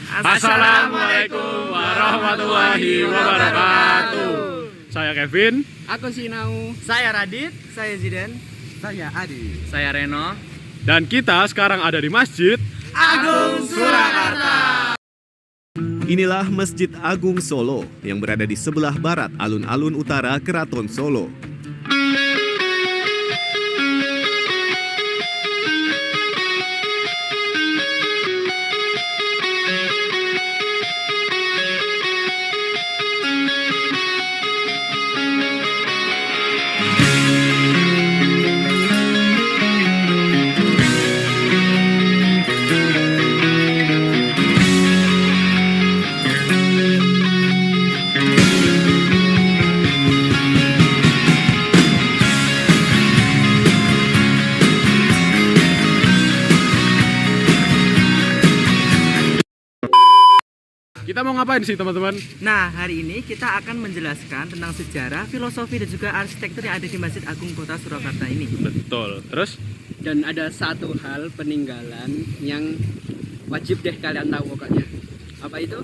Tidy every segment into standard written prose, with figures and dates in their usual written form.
Assalamualaikum warahmatullahi wabarakatuh. Saya Kevin. Aku Sinau. Saya Radit. Saya Zidan. Saya Adi. Saya Reno. Dan kita sekarang ada di Masjid Agung Surakarta. Inilah Masjid Agung Solo yang berada di sebelah barat alun-alun utara Keraton Solo. Kita mau ngapain sih teman-teman? Nah, hari ini kita akan menjelaskan tentang sejarah, filosofi, dan juga arsitektur yang ada di Masjid Agung Kota Surakarta ini. Betul. Terus? Dan ada satu hal peninggalan yang wajib deh kalian tahu pokoknya. Apa itu?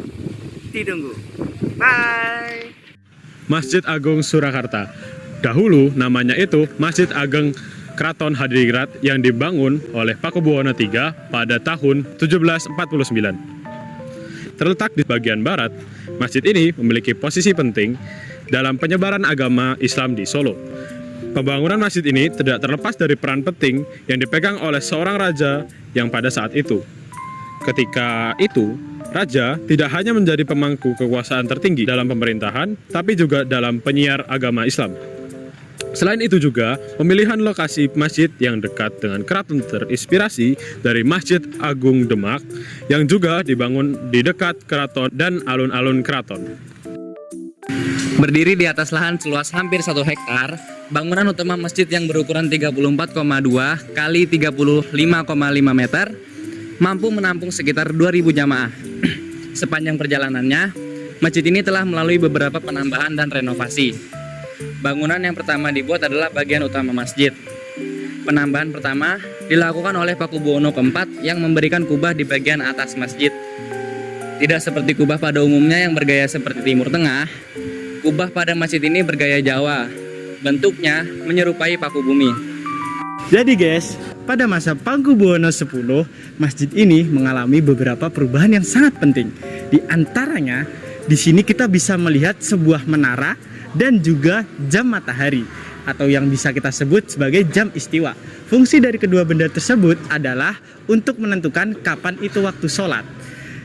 Ditunggu. Bye. Masjid Agung Surakarta. Dahulu namanya itu Masjid Ageng Keraton Hadiningrat yang dibangun oleh Pakubuwono III pada tahun 1749. Terletak di bagian barat, masjid ini memiliki posisi penting dalam penyebaran agama Islam di Solo. Pembangunan masjid ini tidak terlepas dari peran penting yang dipegang oleh seorang raja yang pada saat itu. Ketika itu, raja tidak hanya menjadi pemangku kekuasaan tertinggi dalam pemerintahan, tapi juga dalam penyiar agama Islam. Selain itu juga, pemilihan lokasi masjid yang dekat dengan keraton terinspirasi dari Masjid Agung Demak yang juga dibangun di dekat keraton dan alun-alun keraton. Berdiri di atas lahan seluas hampir 1 hektar, bangunan utama masjid yang berukuran 34,2 kali 35,5 meter mampu menampung sekitar 2.000 jamaah. Sepanjang perjalanannya, masjid ini telah melalui beberapa penambahan dan renovasi. Bangunan yang pertama dibuat adalah bagian utama masjid. Penambahan pertama dilakukan oleh Pakubuwono keempat yang memberikan kubah di bagian atas masjid. Tidak seperti kubah pada umumnya yang bergaya seperti Timur Tengah, kubah pada masjid ini bergaya Jawa. Bentuknya menyerupai paku bumi. Jadi guys, pada masa Pakubuwono X, masjid ini mengalami beberapa perubahan yang sangat penting. Di antaranya, di sini kita bisa melihat sebuah menara dan juga jam matahari atau yang bisa kita sebut sebagai jam istiwa. Fungsi dari kedua benda tersebut adalah untuk menentukan kapan itu waktu sholat.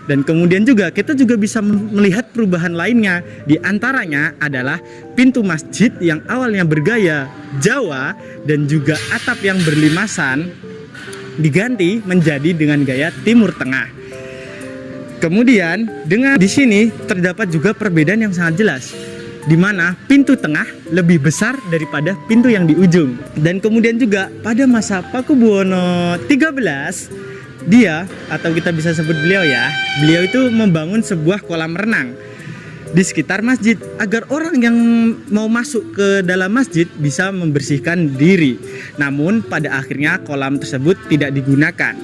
Dan kemudian juga kita juga bisa melihat perubahan lainnya. Di antaranya adalah pintu masjid yang awalnya bergaya Jawa dan juga atap yang berlimasan diganti menjadi dengan gaya Timur Tengah. Kemudian di sini terdapat juga perbedaan yang sangat jelas, di mana pintu tengah lebih besar daripada pintu yang di ujung. Dan kemudian juga pada masa Pakubuwono XIII, dia atau kita bisa sebut beliau itu membangun sebuah kolam renang di sekitar masjid agar orang yang mau masuk ke dalam masjid bisa membersihkan diri. Namun pada akhirnya kolam tersebut tidak digunakan.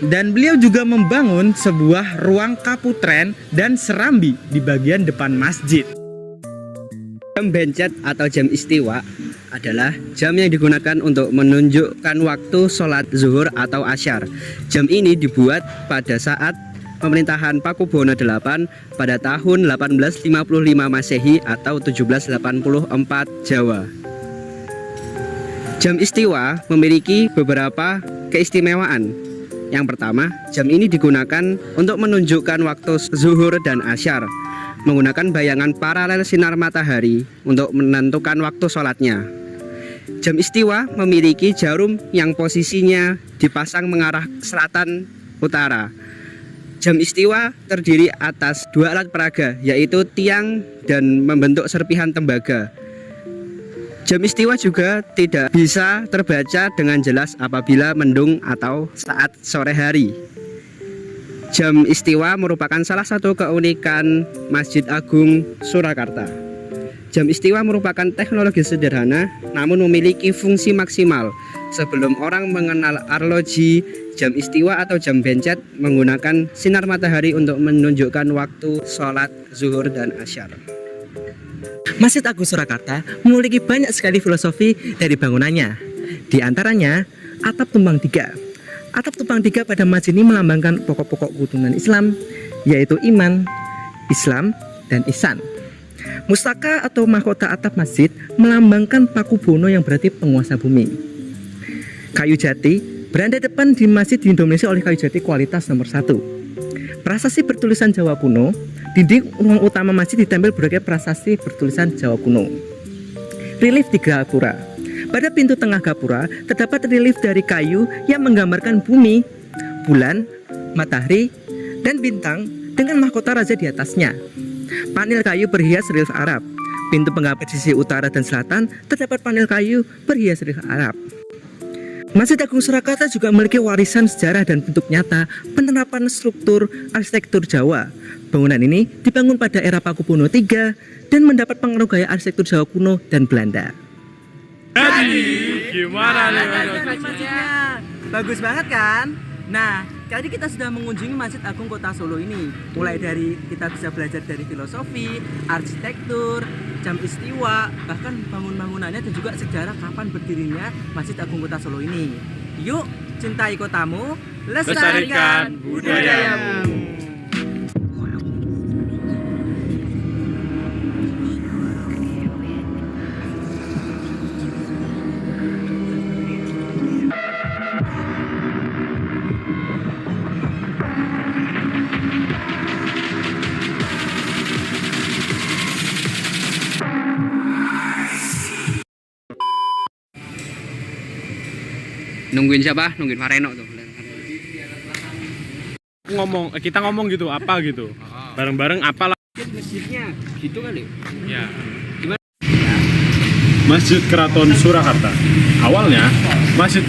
Dan beliau juga membangun sebuah ruang kaputren dan serambi di bagian depan masjid. Jam bencet atau jam istiwa adalah jam yang digunakan untuk menunjukkan waktu sholat zuhur atau asyar. Jam ini dibuat pada saat pemerintahan Pakubuwono VIII pada tahun 1855 Masehi atau 1784 Jawa. Jam istiwa memiliki beberapa keistimewaan. Yang pertama, jam ini digunakan untuk menunjukkan waktu zuhur dan asyar, menggunakan bayangan paralel sinar matahari untuk menentukan waktu sholatnya. Jam istiwa memiliki jarum yang posisinya dipasang mengarah selatan utara. Jam istiwa terdiri atas 2 alat peraga, yaitu tiang dan membentuk serpihan tembaga. Jam istiwa juga tidak bisa terbaca dengan jelas apabila mendung atau saat sore hari. Jam istiwa merupakan salah satu keunikan Masjid Agung Surakarta. Jam istiwa merupakan teknologi sederhana namun memiliki fungsi maksimal. Sebelum orang mengenal arloji Jam istiwa atau jam bencet menggunakan sinar matahari untuk menunjukkan waktu sholat zuhur dan asyar. Masjid Agung Surakarta memiliki banyak sekali filosofi dari bangunannya. Di antaranya atap tumpang tiga. Atap tumpang tiga pada masjid ini melambangkan pokok-pokok kerukunan Islam, yaitu iman, Islam, dan ihsan. Mustaka atau mahkota atap masjid melambangkan Pakubono yang berarti penguasa bumi. Kayu jati beranda depan di masjid didominasi oleh kayu jati kualitas nomor 1. Prasasti bertulisan Jawa kuno, dinding ruang utama masjid ditempel berbagai prasasti bertulisan Jawa kuno. Relief di gapura. Pada pintu tengah gapura terdapat relief dari kayu yang menggambarkan bumi, bulan, matahari, dan bintang dengan mahkota raja di atasnya. Panel kayu berhias relief Arab. Pintu penggapit di sisi utara dan selatan terdapat panel kayu berhias relief Arab. Masjid Agung Surakarta juga memiliki warisan sejarah dan bentuk nyata penerapan struktur arsitektur Jawa. Bangunan ini dibangun pada era Pakubono III dan mendapat pengaruh gaya arsitektur Jawa kuno dan Belanda. Jadi, gimana nih? Masjidnya bagus banget kan? Nah, kali kita sudah mengunjungi Masjid Agung Kota Solo ini. Mulai dari kita bisa belajar dari filosofi, arsitektur, jam istiwa, bahkan bangun-bangunannya dan juga sejarah kapan berdirinya Masjid Agung Kota Solo ini. Yuk, cintai kotamu, lestarikan budayamu. Nungguin siapa? Nungguin Fareno tuh. Kita ngomong gitu, apa gitu. Bareng-bareng apalah. Masjidnya gitu kali. Ya. Masjid Keraton Surakarta. Awalnya masjid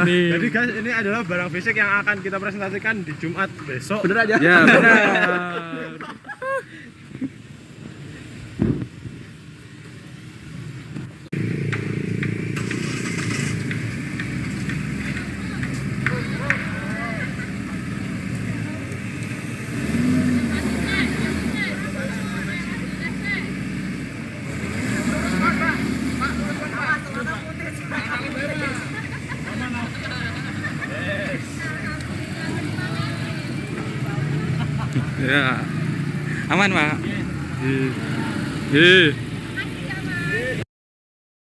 Jadi guys, ini adalah barang fisik yang akan kita presentasikan di Jumat besok. Bener aja. Ya, benar. Ya, aman Pak. Hei.